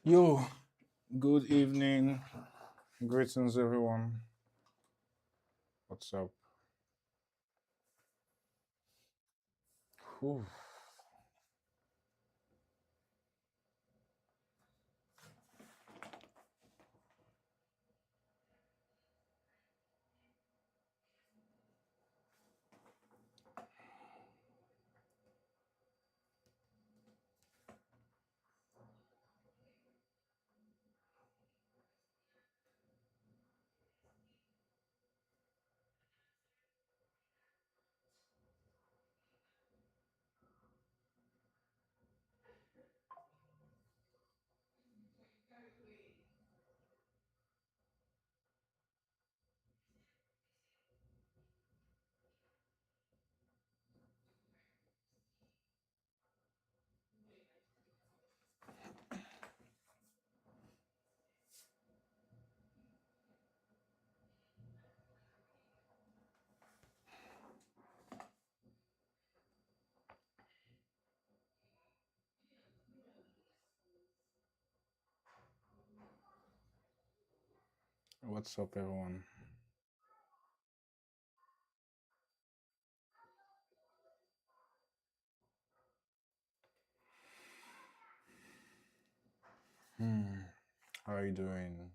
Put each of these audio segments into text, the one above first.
Yo, good evening. Greetings, everyone. What's up? Whew. What's up, everyone? Hmm. How are you doing?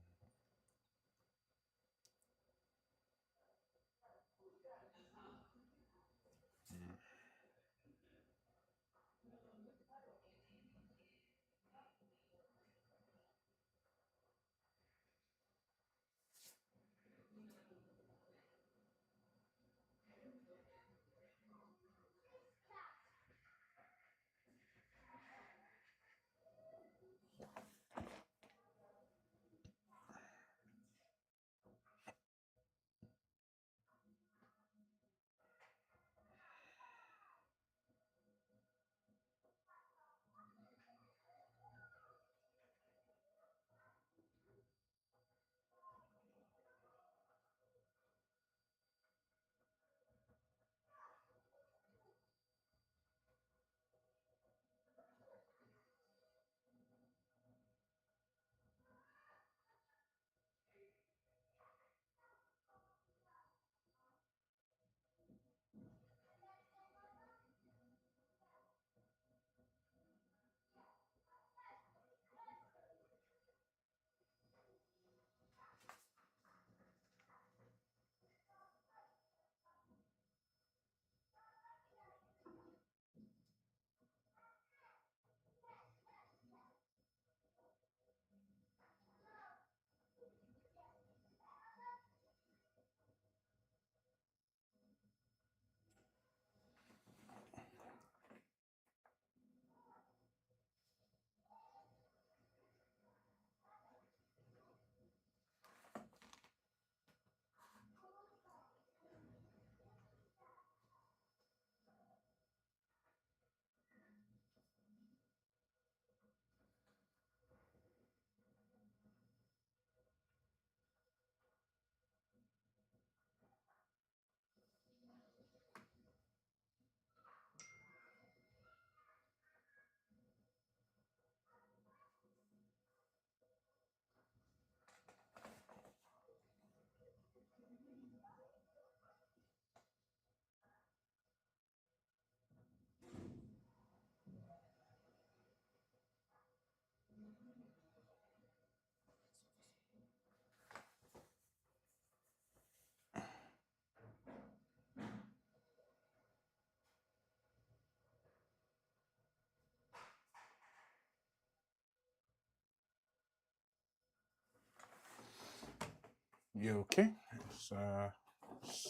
You okay? It's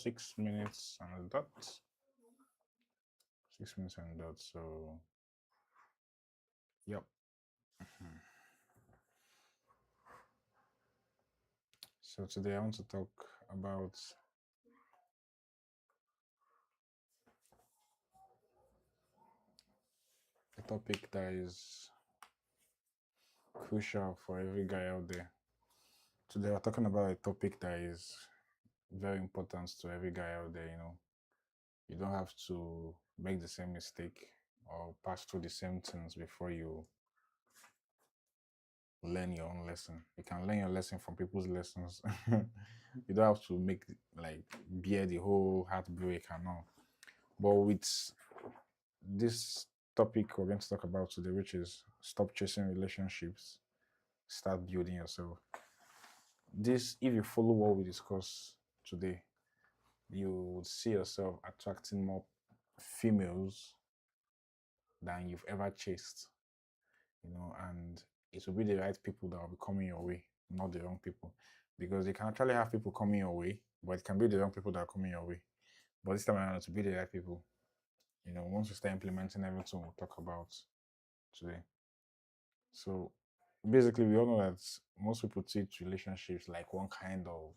6 minutes and a dot. 6 minutes and a dot. So, yep. Mhm. So today I want to talk about a topic that is crucial for every guy out there. Today we're talking about a topic that is very important to every guy out there. You don't have to make the same mistake or pass through the same things before you learn your own lesson. You can learn your lesson from people's lessons. You don't have to make like bear the whole heartbreak and all. But with this topic we're going to talk about today, which is stop chasing relationships, start building yourself. This, if you follow what we discuss today, you would see yourself attracting more females than you've ever chased, and it will be the right people that will be coming your way, not the wrong people. Because you can actually have people coming your way, but it can be the wrong people that are coming your way. But this time around, to be the right people, once you start implementing everything we'll talk about today. So basically, we all know that most people treat relationships like one kind of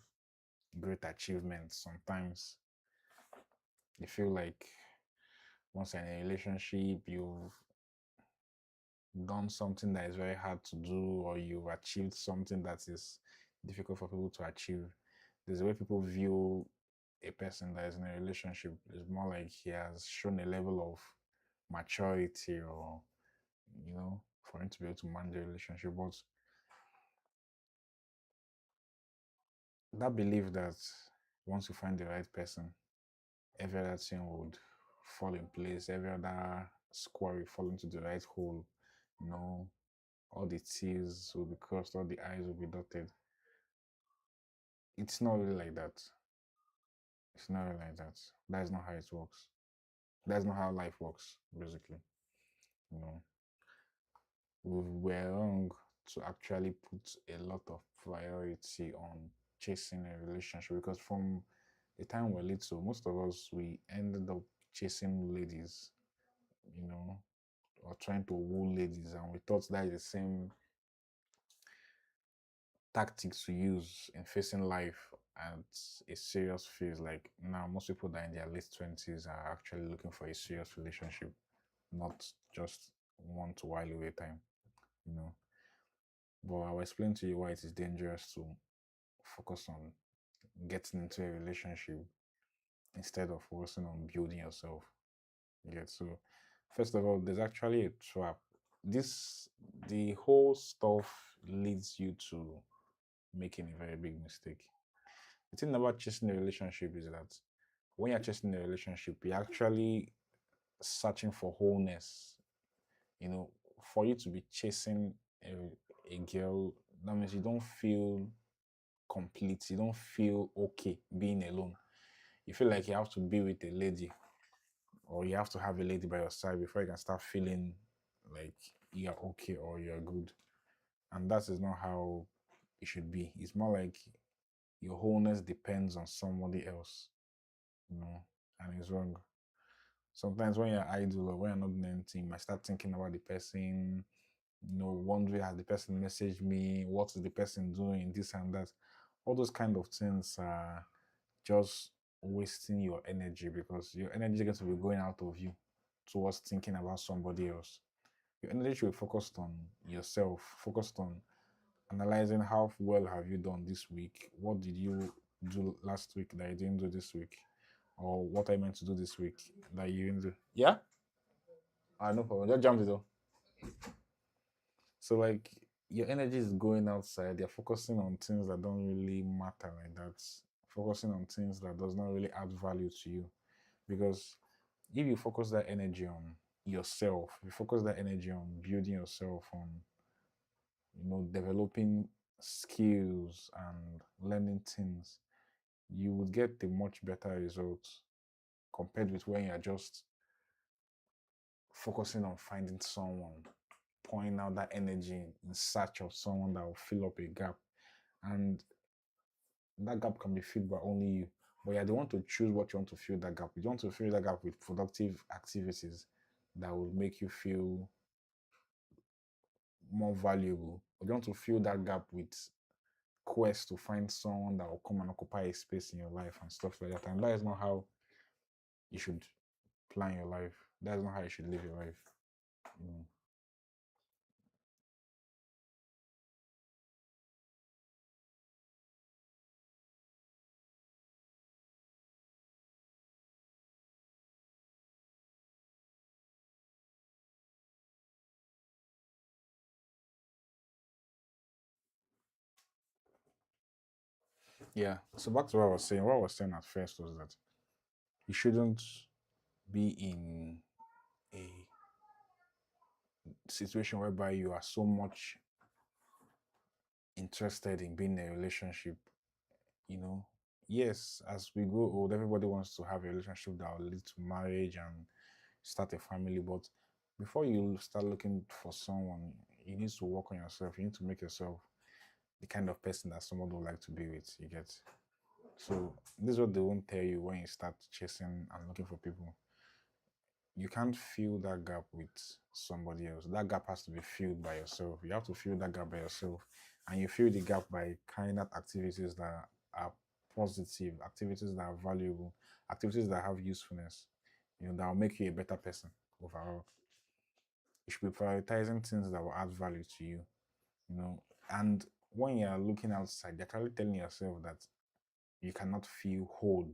great achievement. Sometimes they feel like once you're in a relationship, you've done something that is very hard to do, or you've achieved something that is difficult for people to achieve. There's a way people view a person that is in a relationship. It's more like he has shown a level of maturity, or for him to be able to manage a relationship. But that belief that once you find the right person, every other thing would fall in place, every other square will fall into the right hole, you know, all the T's will be crossed, all the I's will be dotted. It's not really like that. It's not really like that. That's not how it works. That's not how life works, basically. You know, we were wrong to actually put a lot of priority on chasing a relationship, because from the time we're little, most of us, we ended up chasing ladies, you know, or trying to woo ladies, and we thought that is the same tactics to use in facing life at a serious phase. Like now, most people that are in their late 20s are actually looking for a serious relationship, not just one to while away time, you know. But I'll explain to you why it is dangerous to focus on getting into a relationship instead of focusing on building yourself. Yeah, so first of all, there's actually a trap. This the whole stuff leads you to making a very big mistake. The thing about chasing a relationship is that when you're chasing a relationship, you're actually searching for wholeness. For you to be chasing a girl, that means you don't feel complete, you don't feel okay being alone. You feel like you have to be with a lady, or you have to have a lady by your side before you can start feeling like you're okay or you're good. And that is not how it should be. It's more like your wholeness depends on somebody else, and it's wrong. Sometimes when you're idle or when you're not doing anything, you might start thinking about the person, wondering, has the person messaged me? What is the person doing? This and that. All those kind of things are just wasting your energy, because your energy is going to be going out of you towards thinking about somebody else. Your energy should be focused on yourself, focused on analyzing how well have you done this week. What did you do last week that you didn't do this week? Or what I meant to do this week that you didn't do. Yeah? No problem. Just jump it though. So like your energy is going outside, you're focusing on things that don't really matter, like that. Focusing on things that does not really add value to you. Because if you focus that energy on yourself, you focus that energy on building yourself, on developing skills and learning things, you would get a much better result compared with when you're just focusing on finding someone, pouring out that energy in search of someone that will fill up a gap. And that gap can be filled by only you. But you're the one to choose what you want to fill that gap. You want to fill that gap with productive activities that will make you feel more valuable. Or you want to fill that gap with quest to find someone that will come and occupy a space in your life and stuff like that. And that is not how you should plan your life. That is not how you should live your life. You know. Yeah. So back to what I was saying. What I was saying at first was that you shouldn't be in a situation whereby you are so much interested in being in a relationship. You know, yes, as we grow old, everybody wants to have a relationship that will lead to marriage and start a family. But before you start looking for someone, you need to work on yourself. You need to make yourself the kind of person that someone would like to be with. You get. So this is what they won't tell you when you start chasing and looking for people. You can't fill that gap with somebody else. That gap has to be filled by yourself. You have to fill that gap by yourself. And you fill the gap by carrying out activities that are positive, activities that are valuable, activities that have usefulness, that will make you a better person overall. You should be prioritizing things that will add value to you, you know. And when you're looking outside, you're actually telling yourself that you cannot feel whole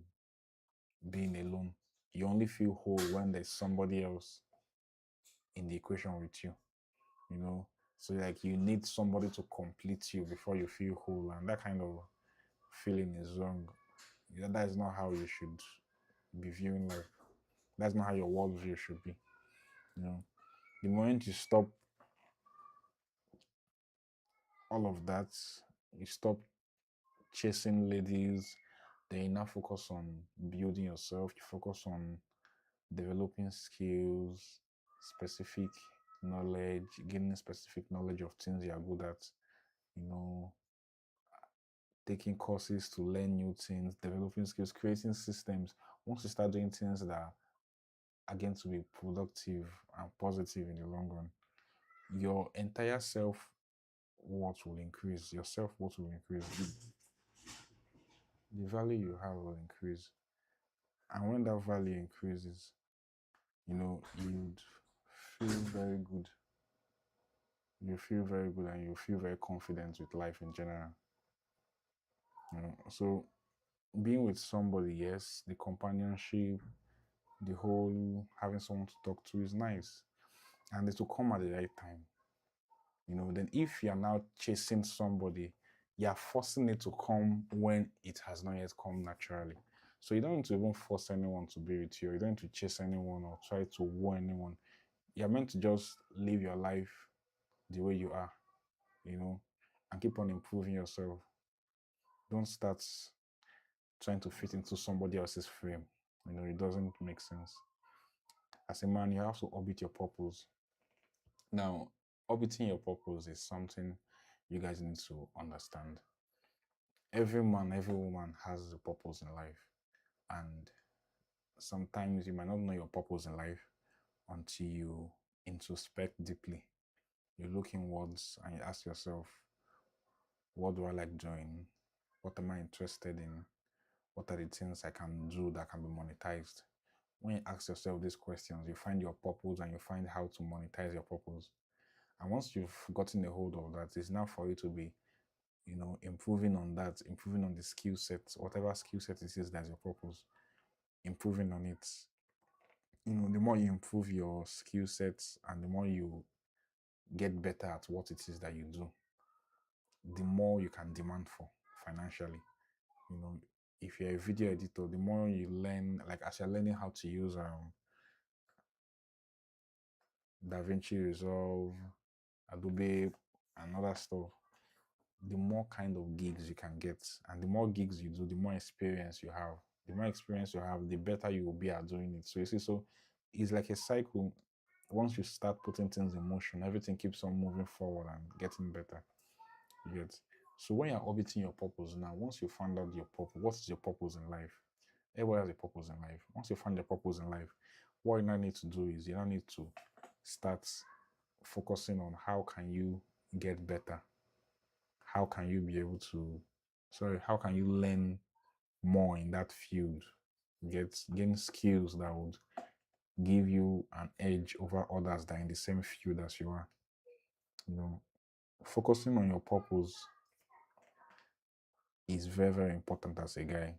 being alone. You only feel whole when there's somebody else in the equation with you, you know. So like you need somebody to complete you before you feel whole, and that kind of feeling is wrong. That is not how you should be viewing life. That's not how your worldview should be. You know, the moment you stop all of that, you stop chasing ladies, then you now focus on building yourself. You focus on developing skills, specific knowledge, gaining specific knowledge of things you are good at, you know, taking courses to learn new things, developing skills, creating systems. Once you start doing things that are going to be productive and positive in the long run, your entire self worth will increase. Your self worth will increase. The value you have will increase. And when that value increases, you'd feel very good. You feel very good and you feel very confident with life in general. So being with somebody, yes, the companionship, the whole having someone to talk to is nice. And it will come at the right time. Then if you're now chasing somebody, you're forcing it to come when it has not yet come naturally. So you don't need to even force anyone to be with you. You don't need to chase anyone or try to woo anyone. You're meant to just live your life the way you are, and keep on improving yourself. Don't start trying to fit into somebody else's frame. It doesn't make sense. As a man, you have to orbit your purpose. Now, orbiting your purpose is something you guys need to understand. Every man, every woman has a purpose in life. And sometimes you might not know your purpose in life until you introspect deeply. You look inwards and you ask yourself, what do I like doing? What am I interested in? What are the things I can do that can be monetized? When you ask yourself these questions, you find your purpose and you find how to monetize your purpose. And once you've gotten a hold of that, it's now for you to be, improving on that, improving on the skill set, whatever skill set it is that's your purpose, improving on it. The more you improve your skill sets and the more you get better at what it is that you do, the more you can demand for financially. You know, if you're a video editor, the more you learn, like as you're learning how to use DaVinci Resolve, Adobe, and other stuff, the more kind of gigs you can get. And the more gigs you do, the more experience you have. The more experience you have, the better you will be at doing it. So you see, so it's like a cycle. Once you start putting things in motion, everything keeps on moving forward and getting better. You get. So when you're orbiting your purpose now, once you find out your purpose, what is your purpose in life? Everybody has a purpose in life. Once you find your purpose in life, what you now need to do is you now need to start focusing on how can you get better. How can you be able to, how can you learn more in that field? Gain skills that would give you an edge over others that are in the same field as you are. Focusing on your purpose is very, very important as a guy.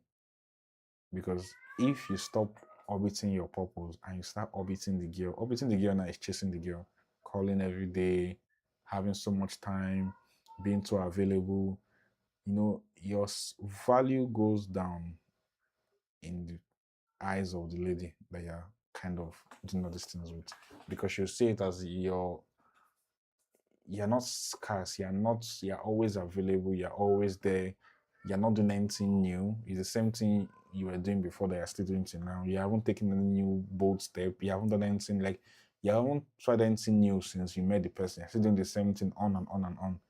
Because if you stop orbiting your purpose and you start orbiting the girl now is chasing the girl, calling every day, having so much time, being too available, your value goes down in the eyes of the lady that you're kind of doing all these things with, because you see it as you're not scarce, you're always available, you're always there, you're not doing anything new. It's the same thing you were doing before that you're still doing till now. You haven't taken any new bold step, you haven't done anything like you haven't tried anything new since you met the person. You're still doing the same thing on and on and on.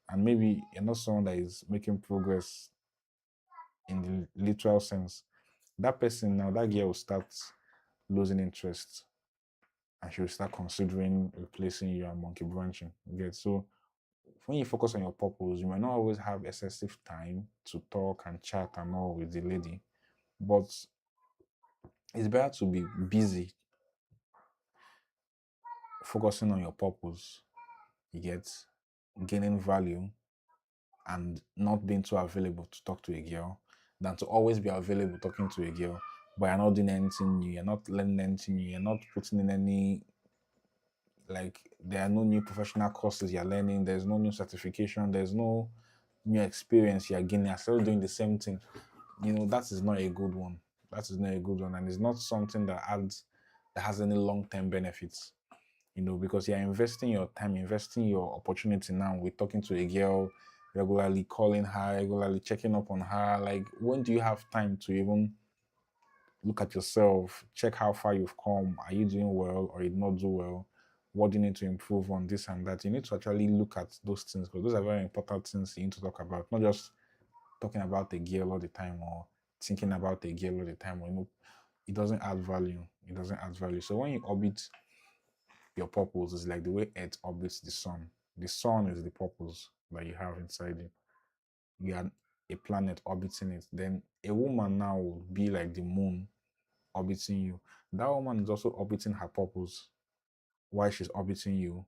And maybe you're not someone that is making progress in the literal sense. That person now, that girl will start losing interest, and she will start considering replacing you and monkey branching. You get so when you focus on your purpose, you might not always have excessive time to talk and chat and all with the lady, but it's better to be busy focusing on your purpose. You get gaining value and not being too available to talk to a girl than to always be available talking to a girl, but you're not doing anything new, you're not learning anything new, you're not putting in any, like, there are no new professional courses you're learning, there's no new certification, there's no new experience you're gaining, you're still doing the same thing. That is not a good one. That is not a good one, and it's not something that has any long-term benefits. Because you're investing your time, investing your opportunity now with talking to a girl regularly, calling her regularly, checking up on her. Like, when do you have time to even look at yourself, check how far you've come? Are you doing well or you not do well? What do you need to improve on, this and that? You need to actually look at those things, because those are very important things you need to talk about, not just talking about a girl all the time or thinking about a girl all the time. It doesn't add value. It doesn't add value. So when you orbit your purpose, it's like the way Earth orbits the sun. The sun is the purpose that you have inside you. You are a planet orbiting it. Then a woman now will be like the moon orbiting you. That woman is also orbiting her purpose while she's orbiting you.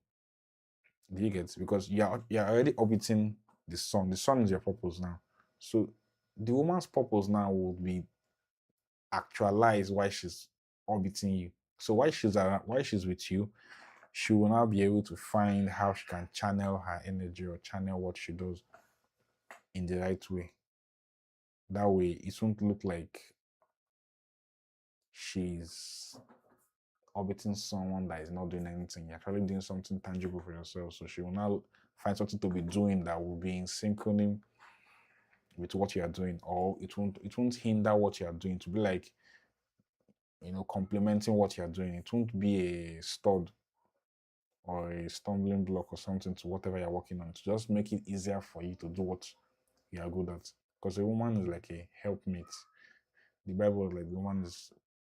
Do you get? Because you're already orbiting the sun. The sun is your purpose now. So the woman's purpose now will be actualized while she's orbiting you. So while she's with you, she will now be able to find how she can channel her energy or channel what she does in the right way. That way, it won't look like she's orbiting someone that is not doing anything. You're actually doing something tangible for yourself. So she will now find something to be doing that will be in synchrony with what you are doing, or it won't hinder what you are doing. To be like, complementing what you are doing. It won't be a stud or a stumbling block or something to whatever you're working on, to just make it easier for you to do what you are good at. Because a woman is like a helpmate. The Bible is like the woman is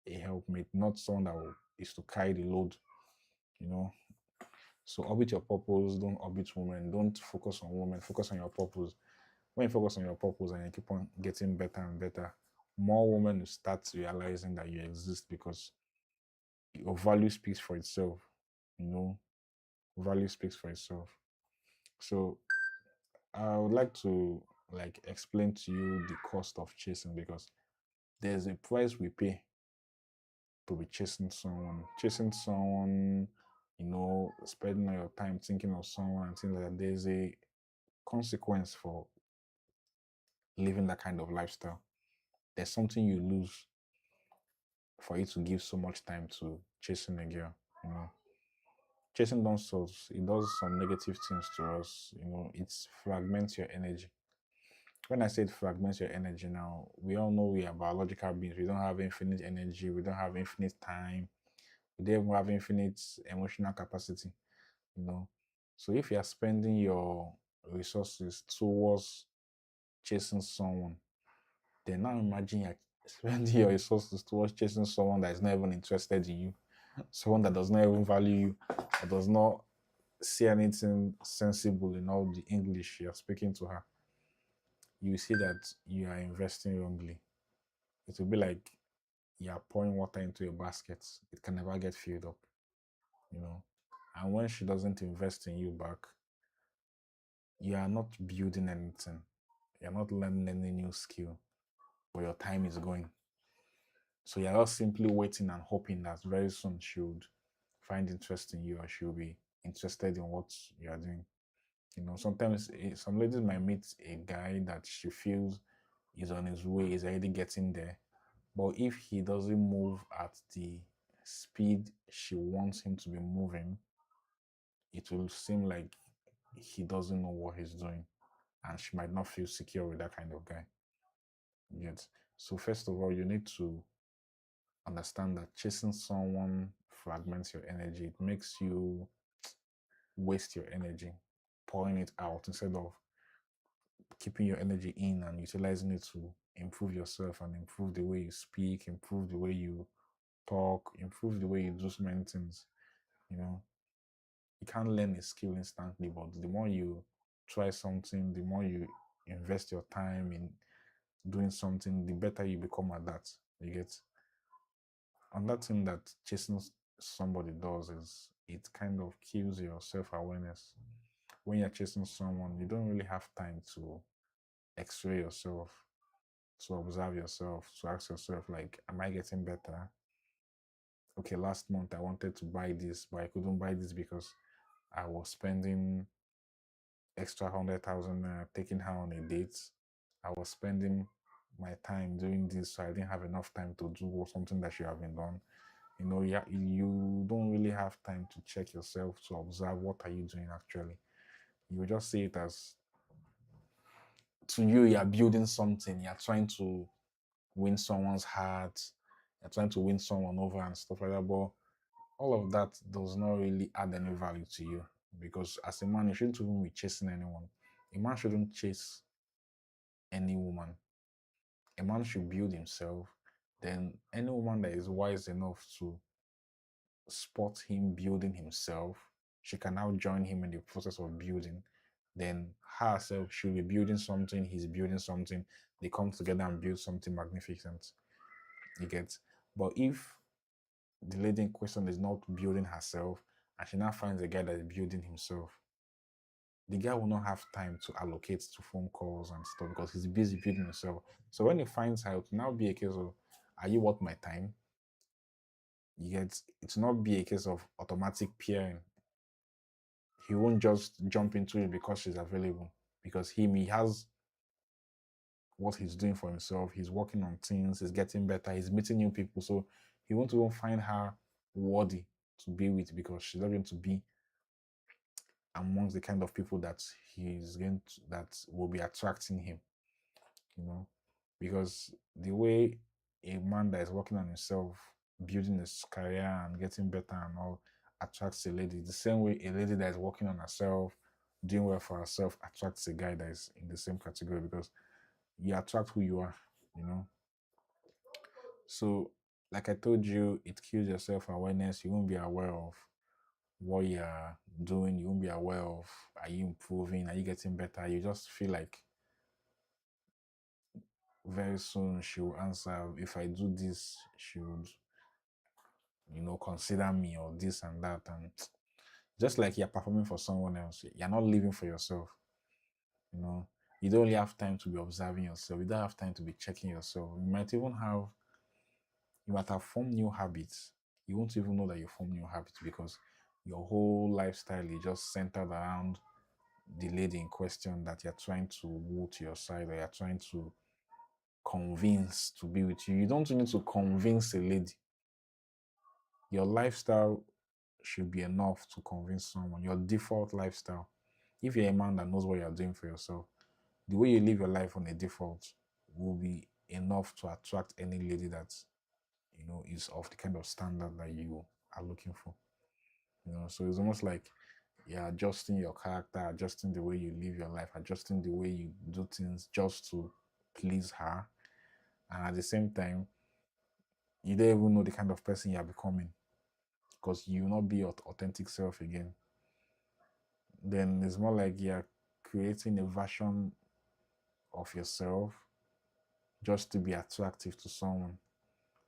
a helpmate, not someone is to carry the load, you know. So orbit your purpose, don't orbit women, don't focus on women, focus on your purpose. When you focus on your purpose and you keep on getting better and better, more women will start realizing that you exist, because your value speaks for itself, you know. Value speaks for itself. So I would like to explain to you the cost of chasing, because there's a price we pay to be chasing someone. Chasing someone, spending all your time thinking of someone and things like that. There's a consequence for living that kind of lifestyle. There's something you lose for you to give so much time to chasing a girl. Chasing it does some negative things to us. It fragments your energy. When I said fragments your energy now, we all know we are biological beings. We don't have infinite energy. We don't have infinite time. We don't have infinite emotional capacity, you know. So if you are spending your resources towards chasing someone, then now imagine you're spending your resources towards chasing someone that is not even interested in you, someone that does not even value you, that does not see anything sensible in all the English you're speaking to her. You see that you are investing wrongly. It will be like you are pouring water into a basket. It can never get filled up, you know. And when she doesn't invest in you back, you are not building anything. You're not learning any new skill, but your time is going. So you're just simply waiting and hoping that very soon she would find interest in you, or she'll be interested in what you are doing. Sometimes some ladies might meet a guy that she feels is on his way, is already getting there. But if he doesn't move at the speed she wants him to be moving, it will seem like he doesn't know what he's doing. And she might not feel secure with that kind of guy. Yet. So first of all, you need to understand that chasing someone fragments your energy. It makes you waste your energy, pouring it out instead of keeping your energy in and utilizing it to improve yourself and improve the way you speak, improve the way you talk, improve the way you do so many things. You know, you can't learn a skill instantly, but the more you try something, the more you invest your time in doing something, the better you become at that. You get. Another thing that chasing somebody does is it kind of kills your self awareness. When you're chasing someone, you don't really have time to x-ray yourself, to observe yourself, to ask yourself, like, am I getting better? Okay, last month I wanted to buy this, but I couldn't buy this because I was spending extra 100,000 taking her on a date. I was spending my time doing this, so I didn't have enough time to do something that should have been done. You don't really have time to check yourself to observe what are you doing actually. You just see it as, to you, you're building something, you're trying to win someone's heart, you're trying to win someone over and stuff like that. But all of that does not really add any value to you, because as a man, you shouldn't even be chasing anyone. A man shouldn't chase any woman. A man should build himself. Then any woman that is wise enough to spot him building himself, she can now join him in the process of building. Then herself, she'll be building something, he's building something. They come together and build something magnificent. You get. But if the lady in question is not building herself and she now finds a guy that is building himself, the guy will not have time to allocate to phone calls and stuff because he's busy building himself. So when he finds her, it will now be a case of, are you worth my time? You get. It will not be a case of automatic peering. He won't just jump into it because she's available, because he has what he's doing for himself. He's working on things, he's getting better, he's meeting new people. So he won't even find her worthy to be with, because she's not going to be amongst the kind of people that that will be attracting him, you know. Because the way a man that is working on himself, building his career and getting better and all, attracts a lady, the same way a lady that is working on herself, doing well for herself, attracts a guy that is in the same category, because you attract who you are, you know. So, like I told you, it kills your self awareness. You won't be aware of what you're doing. You won't be aware of, are you improving? Are you getting better? You just feel like very soon she will answer, if I do this, she would, consider me, or this and that. And just like you're performing for someone else, you're not living for yourself. You know, you don't really have time to be observing yourself. You don't have time to be checking yourself. You might have formed new habits. You won't even know that you formed new habits, because your whole lifestyle is just centered around the lady in question that you're trying to woo to your side, or you're trying to convince to be with you. You don't need to convince a lady. Your lifestyle should be enough to convince someone. Your default lifestyle. If you're a man that knows what you're doing for yourself, the way you live your life on a default will be enough to attract any lady that is of the kind of standard that you are looking for. So it's almost like you're adjusting your character, adjusting the way you live your life, adjusting the way you do things just to please her. And at the same time, you don't even know the kind of person you're becoming, because you will not be your authentic self again. Then it's more like you're creating a version of yourself just to be attractive to someone.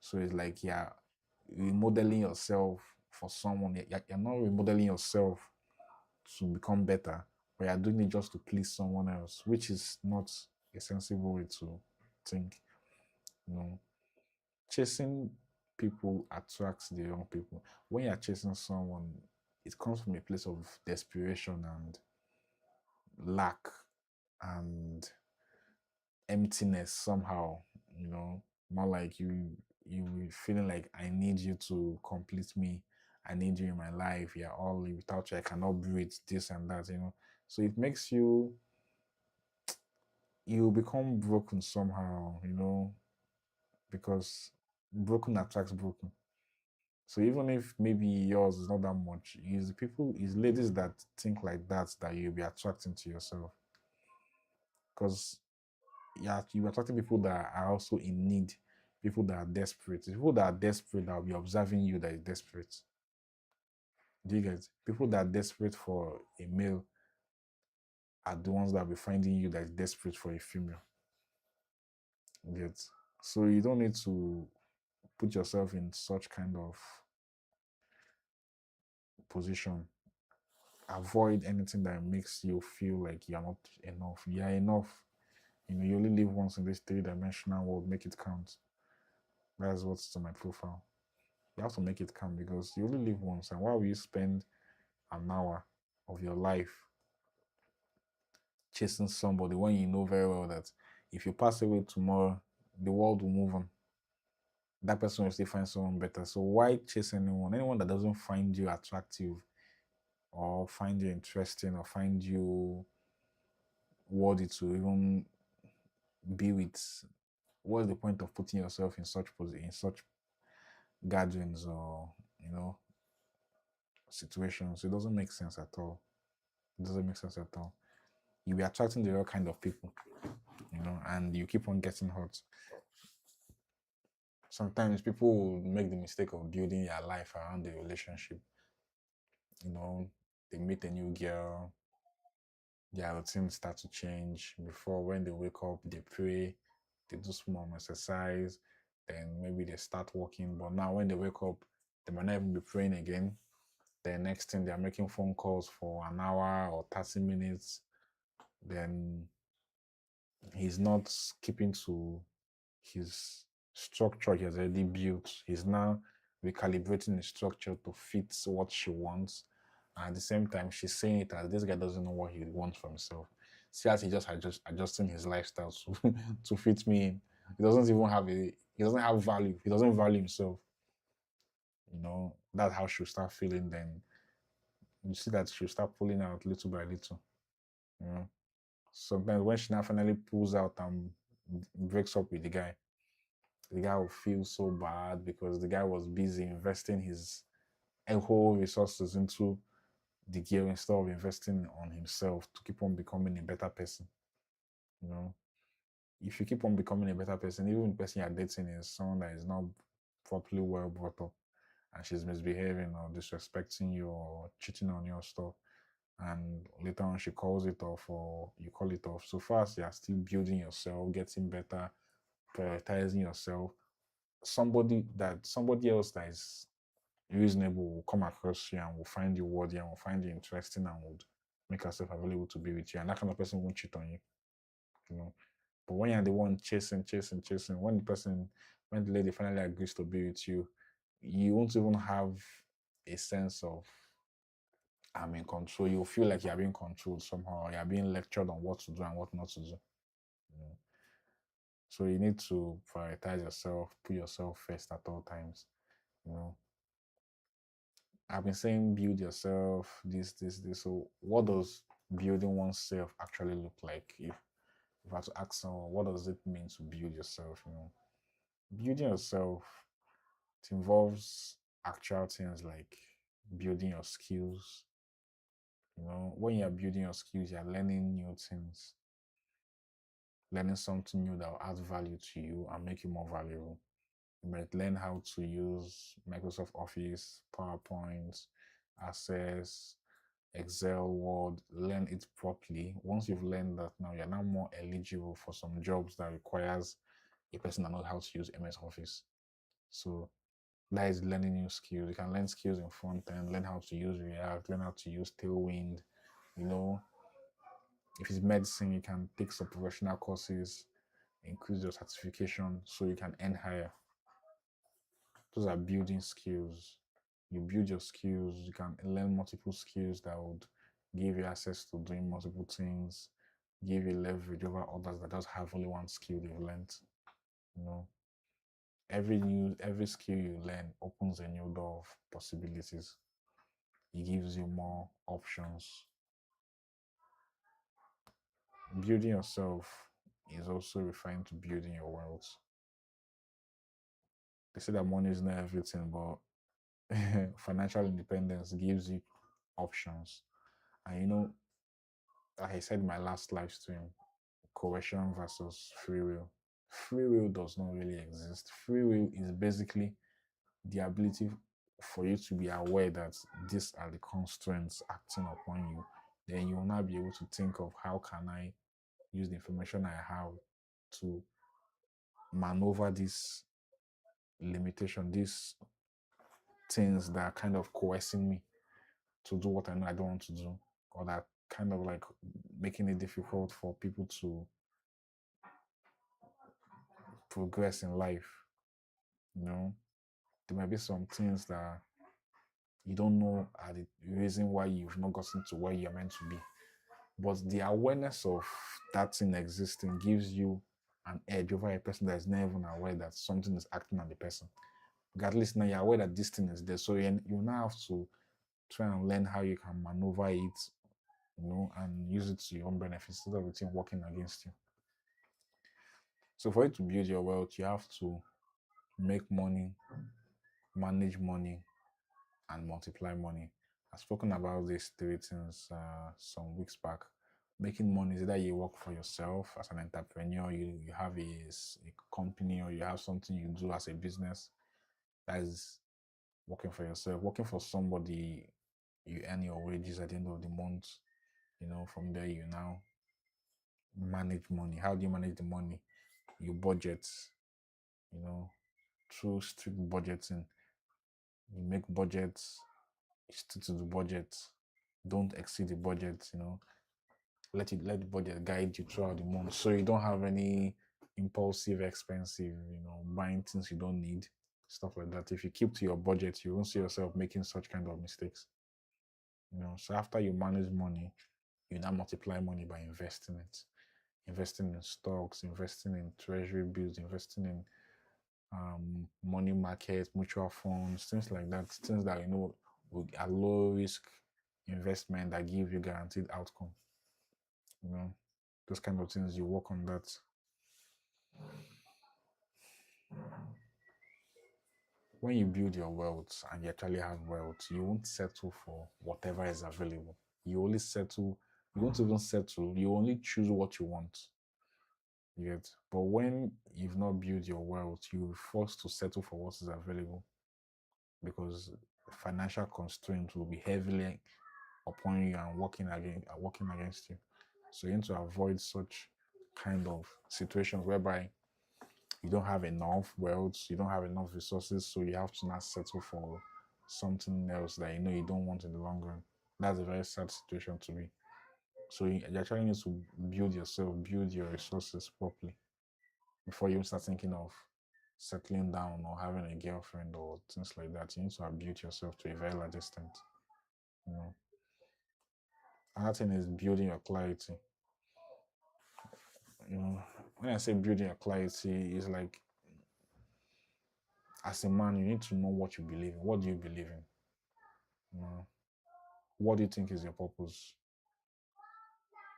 So it's like you're remodeling yourself for someone. You're not remodeling yourself to become better, but you're doing it just to please someone else, which is not a sensible way to think. You know, chasing people attracts the wrong people. When you're chasing someone, it comes from a place of desperation and lack and emptiness somehow, you know, more like you feeling like I need you to complete me. I need you in my life. Yeah, all without you, I cannot breathe, this and that, you know. So it makes you become broken somehow, you know, because broken attracts broken. So even if maybe yours is not that much, it's people, it's ladies that think like that you'll be attracting to yourself. Because yeah, you attracting people that are also in need, people that are desperate. People that are desperate that will be observing you that is desperate. Do you get? People that are desperate for a male are the ones that will be finding you that is desperate for a female. You get? So you don't need to put yourself in such kind of position. Avoid anything that makes you feel like you're not enough. You're enough. You know, you only live once in this three-dimensional world. Make it count. That's what's on my profile. You have to make it count because you only live once. And why will you spend an hour of your life chasing somebody when you know very well that if you pass away tomorrow, the world will move on? That person will still find someone better. So why chase anyone? Anyone that doesn't find you attractive or find you interesting or find you worthy to even be with, what's the point of putting yourself in such gatherings or you know situations? It doesn't make sense at all. It doesn't make sense at all. You'll be attracting the right kind of people, you know, and you keep on getting hurt. Sometimes people will make the mistake of building their life around the relationship. You know, they meet a new girl, their routine start to change. Before, when they wake up, they pray, they do small exercise, then maybe they start walking. But now, when they wake up, they might not even be praying again. The next thing, they're making phone calls for an hour or 30 minutes. Then he's not keeping to his structure he has already built. He's now recalibrating the structure to fit what she wants. And at the same time, she's saying it as this guy doesn't know what he wants for himself. See, as he just adjusting his lifestyle to, to fit me in. He doesn't have value. He doesn't value himself. You know, that's how she'll start feeling. Then you see that she'll start pulling out little by little. You know, sometimes when she now finally pulls out and breaks up with the guy will feel so bad because the guy was busy investing his whole resources into the gear instead of investing on himself to keep on becoming a better person. You know, if you keep on becoming a better person, even the person you're dating is someone that is not properly well brought up and she's misbehaving or disrespecting you or cheating on your stuff, and later on she calls it off or you call it off. So fast, you're still building yourself, getting better, prioritizing yourself. Somebody else that is reasonable will come across you and will find you worthy and will find you interesting and would make herself available to be with you. And that kind of person won't cheat on you, you know. But when you're the one chasing, when the lady finally agrees to be with you, you won't even have a sense of I'm in control. You'll feel like you're being controlled somehow. You're being lectured on what to do and what not to do. You know? So you need to prioritize yourself, put yourself first at all times. You know, I've been saying build yourself, this. So what does building oneself actually look like? If I had to ask someone, what does it mean to build yourself? You know, building yourself, it involves actual things like building your skills. You know, when you're building your skills, you're learning new things, learning something new that will add value to you and make you more valuable. You might learn how to use Microsoft Office, PowerPoint, Access, Excel, Word, learn it properly. Once you've learned that now, you're now more eligible for some jobs that requires a person that knows how to use MS Office. So that is learning new skills. You can learn skills in front end, learn how to use React, learn how to use Tailwind. You know, if it's medicine, you can take some professional courses, increase your certification so you can earn higher. Those are building skills. You build your skills, you can learn multiple skills that would give you access to doing multiple things, give you leverage over others that just have only one skill they've learned. You know, every skill you learn opens a new door of possibilities. It gives you more options. Building yourself is also referring to building your wealth. They say that money is not everything, but financial independence gives you options. And like I said in my last live stream, coercion versus free will. Free will does not really exist. Free will is basically the ability for you to be aware that these are the constraints acting upon you. Then you will now be able to think of how can I use the information I have to maneuver this limitation, these things that are kind of coercing me to do what I know I don't want to do, or that kind of like making it difficult for people to progress in life. You know, there might be some things that you don't know are the reason why you've not gotten to where you're meant to be. But the awareness of that thing existing gives you an edge over a person that is not even aware that something is acting on the person. Because at least now you're aware that this thing is there. So you now have to try and learn how you can maneuver it, and use it to your own benefit instead of it working against you. So for you to build your wealth, you have to make money, manage money, and multiply money. I've spoken about these three things some weeks back. Making money is either you work for yourself as an entrepreneur, you have a company, or you have something you do as a business. That is working for yourself. Working for somebody, you earn your wages at the end of the month. From there you now manage money. How do you manage the money? You budget, through strict budgeting. You make budgets, stick to the budget, don't exceed the budget, let the budget guide you throughout the month so you don't have any impulsive expensive, buying things you don't need, stuff like that. If you keep to your budget, you won't see yourself making such kind of mistakes. So after you manage money, you now multiply money by investing it. Investing in stocks, investing in treasury bills, investing in money markets, mutual funds, things like that. Things that are low risk investment that give you guaranteed outcome. Those kind of things, you work on that. When you build your wealth and you actually have wealth, you won't settle for whatever is available. You won't even settle, you only choose what you want. Yet, but when you've not built your wealth, you're forced to settle for what is available because financial constraints will be heavily upon you and working against you. So you need to avoid such kind of situations whereby you don't have enough wealth, you don't have enough resources, so you have to not settle for something else that you don't want in the long run. That's a very sad situation to be. So you actually need to build yourself, build your resources properly before you start thinking of settling down or having a girlfriend or things like that. You need to have built yourself to a very large extent. You know. Another thing is building your clarity. When I say building your clarity, it's like as a man, you need to know what you believe in. What do you believe in? What do you think is your purpose?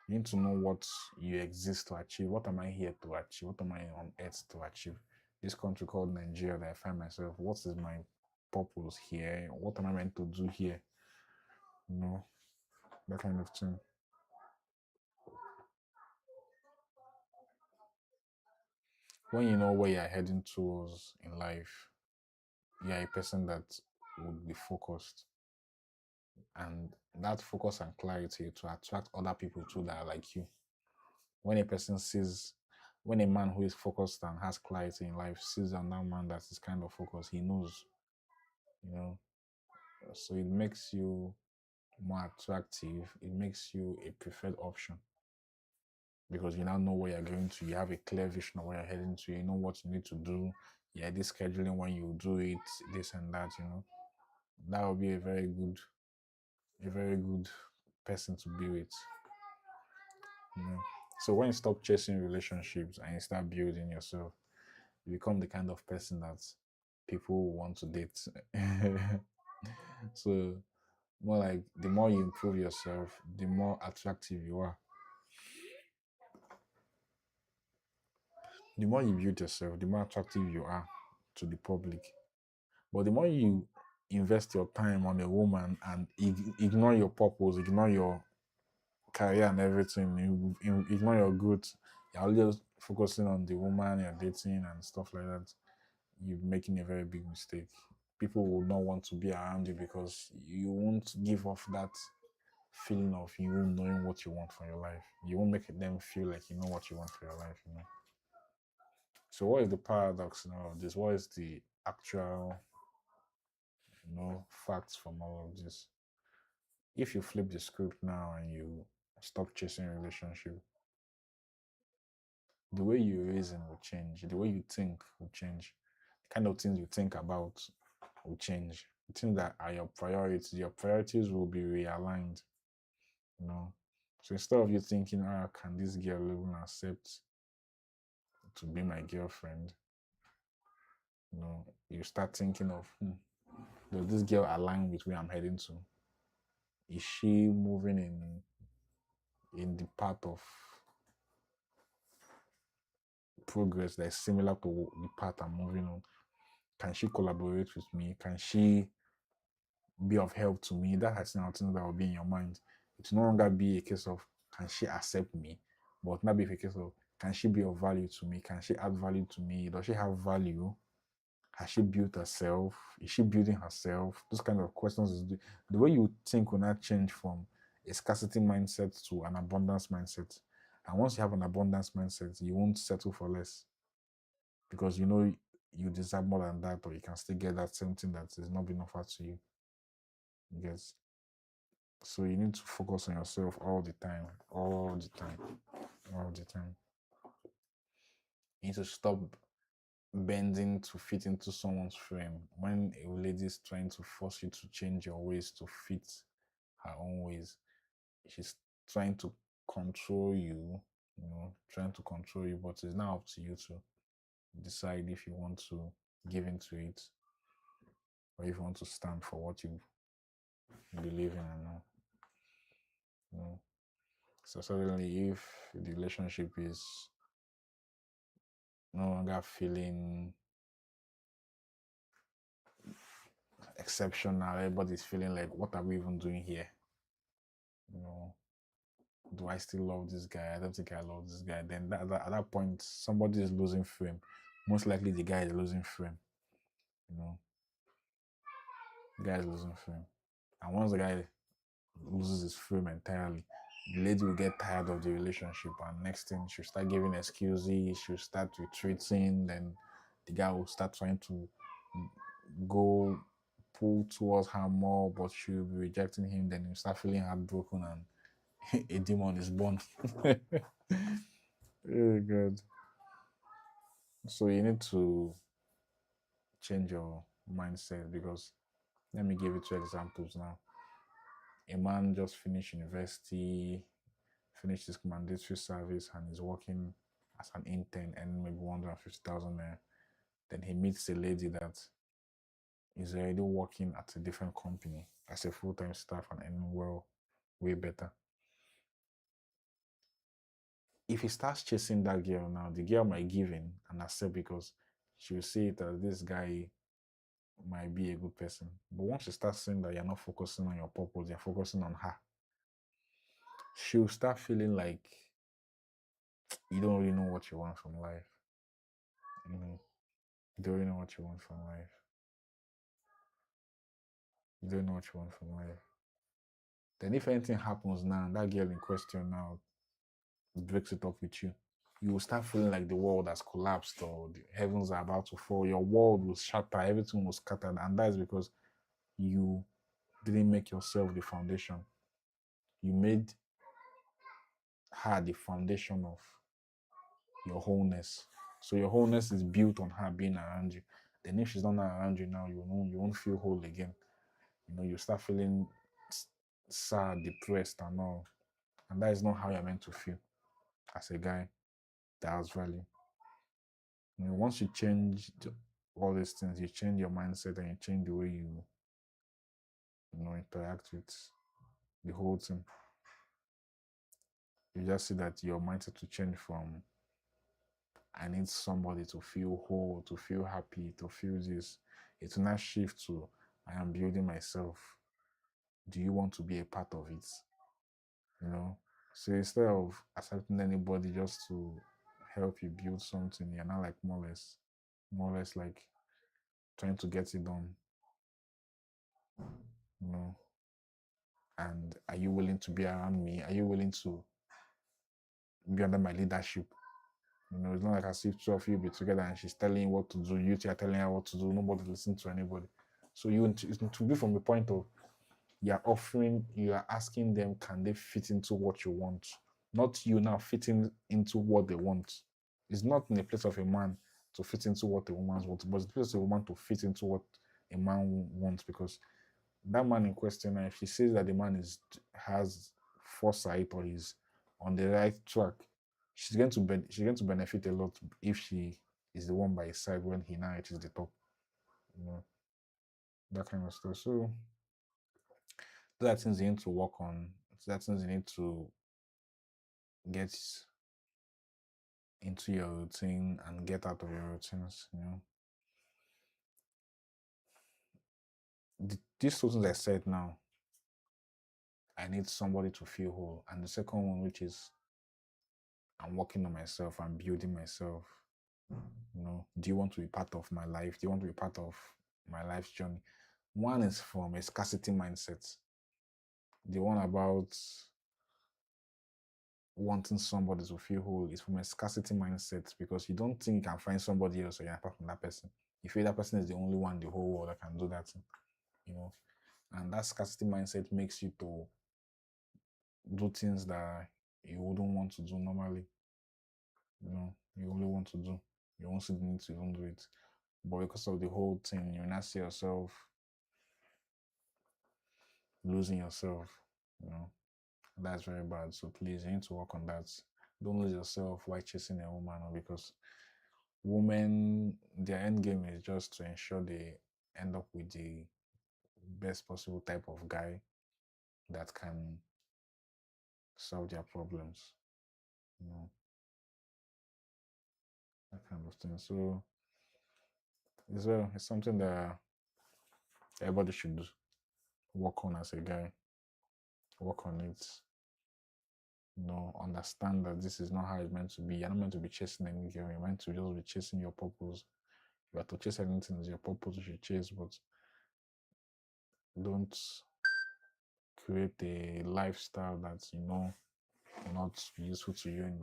You need to know what you exist to achieve. What am I here to achieve? What am I on earth to achieve? This country called Nigeria that I find myself, what is my purpose here? What am I meant to do here? That kind of thing. When you know where you're heading towards in life, you're a person that would be focused. And that focus and clarity to attract other people too that are like you. When when a man who is focused and has clarity in life sees another man that is kind of focused, he knows, you know. So it makes you more attractive. It makes you a preferred option because you now know where you're going to. You have a clear vision of where you're heading to. You know what you need to do. Yeah, this scheduling when you do it, this and that. That would be a very good person to be with. You know? So when you stop chasing relationships and you start building yourself, you become the kind of person that people want to date. So more like the more you improve yourself, the more attractive you are. The more you build yourself, the more attractive you are to the public. But the more you invest your time on a woman and ignore your purpose, ignore your career and everything, you ignore your growth, you're always focusing on the woman you're dating and stuff like that, you're making a very big mistake. People will not want to be around you because you won't give off that feeling of you knowing what you want for your life. You won't make them feel like you know what you want for your life, you know. So what is the paradox now of this? What is the actual, facts from all of this? If you flip the script now and you stop chasing relationship, the way you reason will change, the way you think will change, the kind of things you think about will change. The things that are your priorities will be realigned, you know. So instead of you thinking, can this girl even accept to be my girlfriend? You start thinking of, does this girl align with where I'm heading to? Is she moving in the path of progress that is similar to the path I'm moving on? Can she collaborate with me? Can she be of help to me? That has now things that will be in your mind. It will no longer be a case of can she accept me, but now be a case of can she be of value to me? Can she add value to me? Does she have value? Has she built herself? Is she building herself? Those kind of questions is the way you think will not change from a scarcity mindset to an abundance mindset. And once you have an abundance mindset, you won't settle for less because you know you deserve more than that, or you can still get that same thing that is not being offered to you. Yes. So you need to focus on yourself all the time, all the time, all the time. You need to stop bending to fit into someone's frame. When a lady is trying to force you to change your ways to fit her own ways, she's trying to control you, trying to control you, but it's now up to you to decide if you want to give into it or if you want to stand for what you believe in and know. So suddenly if the relationship is no longer feeling exceptional, everybody's feeling like, what are we even doing here? Do I still love this guy? I don't think I love this guy. Then at that point, somebody is losing frame. Most likely the guy is losing frame. The guy is losing frame. And once the guy loses his frame entirely, the lady will get tired of the relationship, and next thing she'll start giving excuses, she'll start retreating, then the guy will start trying to go pull towards her more, but she'll be rejecting him, then he'll start feeling heartbroken and a demon is born. Oh God. So you need to change your mindset because let me give you two examples now. A man just finished university, finished his mandatory service, and is working as an intern and maybe 150,000 there. Then he meets a lady that is already working at a different company as a full-time staff and earning well, way better. If he starts chasing that girl now, the girl might give in and accept because she will see it as this guy might be a good person. But once you start seeing that you're not focusing on your purpose, you're focusing on her, she'll start feeling like you don't really know what you want from life. You don't really know what you want from life. You don't know what you want from life. Then if anything happens now, that girl in question now breaks it up with you, you will start feeling like the world has collapsed or the heavens are about to fall. Your world will shatter, everything was scattered, and that is because you didn't make yourself the foundation. You made her the foundation of your wholeness. So your wholeness is built on her being around you. Then if she's not around you now, you won't feel whole again. You start feeling sad, depressed, and all. And that is not how you're meant to feel as a guy that has value. Once you change all these things, you change your mindset and you change the way you interact with the whole thing. You just see that your mindset to change from I need somebody to feel whole, to feel happy, to feel this. It will not shift to I am building myself. Do you want to be a part of it? You know? So instead of accepting anybody just to help you build something, you're not like more or less like trying to get it done, you know. And are you willing to be around me? Are you willing to be under my leadership? It's not like as if two of you be together and she's telling you what to do, you two are telling her what to do, nobody listens to anybody. So it to be from the point of you are asking them, can they fit into what you want? Not you now fitting into what they want. It's not in the place of a man to fit into what a woman wants, but it's the place of a woman to fit into what a man wants, because that man in question, if she says that the man has foresight or is on the right track, she's going to benefit a lot if she is the one by his side when he now reaches the top. You know, that kind of stuff. So those are things you need to work on. Those are things you need to get into your routine and get out of your routines. These two things I said now, I need somebody to feel whole. And the second one, which is I'm working on myself, I'm building myself. Do you want to be part of my life? Do you want to be part of my life's journey? One is from a scarcity mindset. The one about wanting somebody to feel whole is from a scarcity mindset, because you don't think you can find somebody else or you're apart from that person. You feel that person is the only one in the whole world that can do that, you know. And that scarcity mindset makes you to do things that you wouldn't want to do normally. You only want to do. You won't see the need to even do it. But because of the whole thing, you not see yourself losing yourself, you know. That's very bad. So please, you need to work on that. Don't lose yourself while chasing a woman, because women, their end game is just to ensure they end up with the best possible type of guy that can solve their problems, you know, that kind of thing. So it's something that everybody should work on as a guy, work on it, understand that this is not how it's meant to be. You're not meant to be chasing any girl, you're meant to just be chasing your purpose. If you are to chase anything, it's your purpose you should chase, but don't create a lifestyle that will not be useful to you in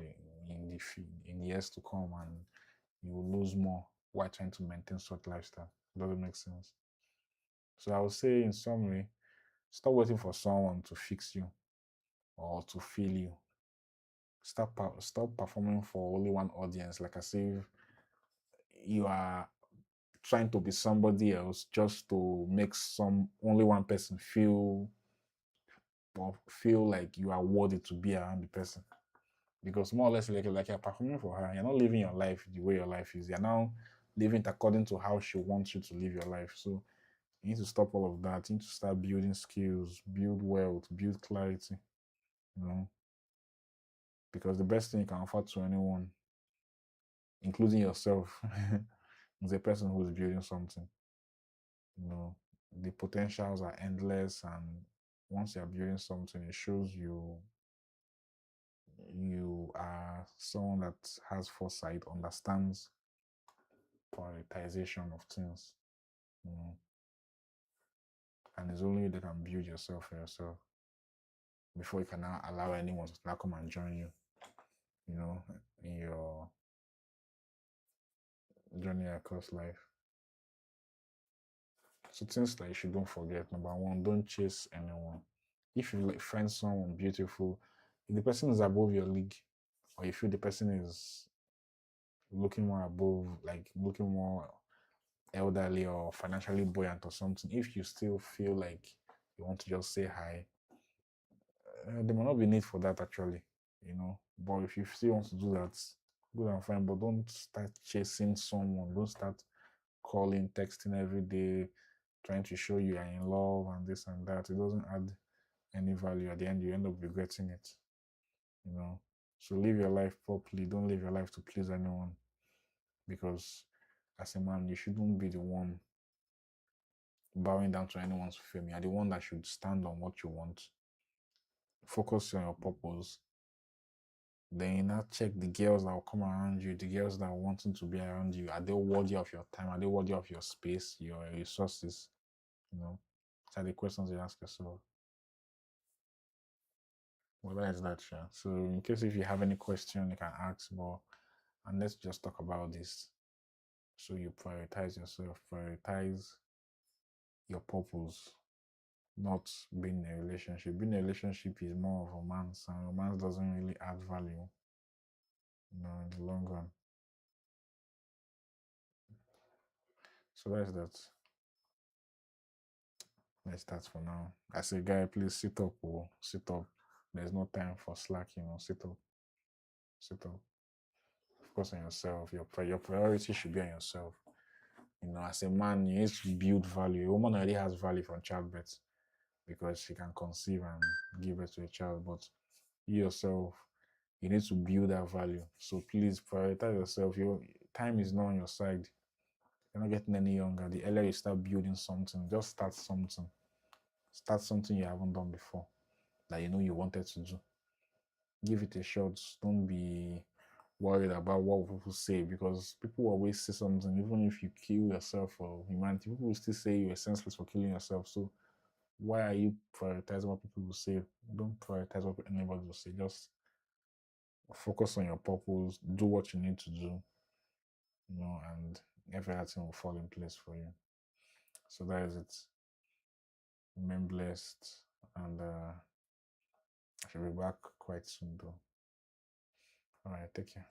the years to come, and you will lose more while trying to maintain such lifestyle. Doesn't make sense. So I would say, in summary, stop waiting for someone to fix you or to feel you. Stop performing for only one audience. Like I say, you are trying to be somebody else just to make some only one person feel, or feel like you are worthy to be around the person. Because more or less, like you're performing for her, you're not living your life the way your life is. You're now living it according to how she wants you to live your life. So you need to stop all of that. You need to start building skills, build wealth, build clarity, you know. Because the best thing you can offer to anyone, including yourself, is a person who is building something. The potentials are endless, and once you're building something, it shows you are someone that has foresight, understands prioritization of things, you know, and it's only you that can build yourself for yourself before you can now allow anyone to now come and join you, in your journey across life. So things that you should don't forget. Number one, don't chase anyone. If you find someone beautiful, if the person is above your league, or you feel the person is looking more above, like looking more elderly or financially buoyant or something, if you still feel like you want to just say hi, there might not be need for that actually, But if you still want to do that, good and fine. But don't start chasing someone. Don't start calling, texting every day, trying to show you are in love and this and that. It doesn't add any value. At the end, you end up regretting it. You know. So live your life properly. Don't live your life to please anyone. Because as a man, you shouldn't be the one bowing down to anyone's fame. You're the one that should stand on what you want. Focus on your purpose. Then you now check the girls that will come around you, the girls that are wanting to be around you. Are they worthy of your time? Are they worthy of your space, your resources? These are the questions you ask yourself. Well, that is that, sure. So, in case if you have any question, you can ask. And let's just talk about this. So, you prioritize yourself, prioritize your purpose, not being in a relationship. Being in a relationship is more of romance, and romance doesn't really add value, in the long run. So, that's that. Let's start for now. I say, guy, please sit up, sit up. There's no time for slack, sit up, sit up. Focus on yourself. Your priority should be on yourself. As a man, you need to build value. A woman already has value from childbirth because she can conceive and give birth to a child. But you yourself, you need to build that value. So please prioritize yourself. Your time is not on your side. You're not getting any younger. The earlier you start building something, just start something. Start something you haven't done before that you wanted to do. Give it a shot. Don't be worried about what people say because people always say something. Even if you kill yourself for humanity, people will still say you were senseless for killing yourself. So why are you prioritizing what people will say? Don't prioritize what anybody will say. Just focus on your purpose. Do what you need to do, and everything will fall in place for you. So that is it. Remain blessed, and I should be back quite soon, though. All right, take care.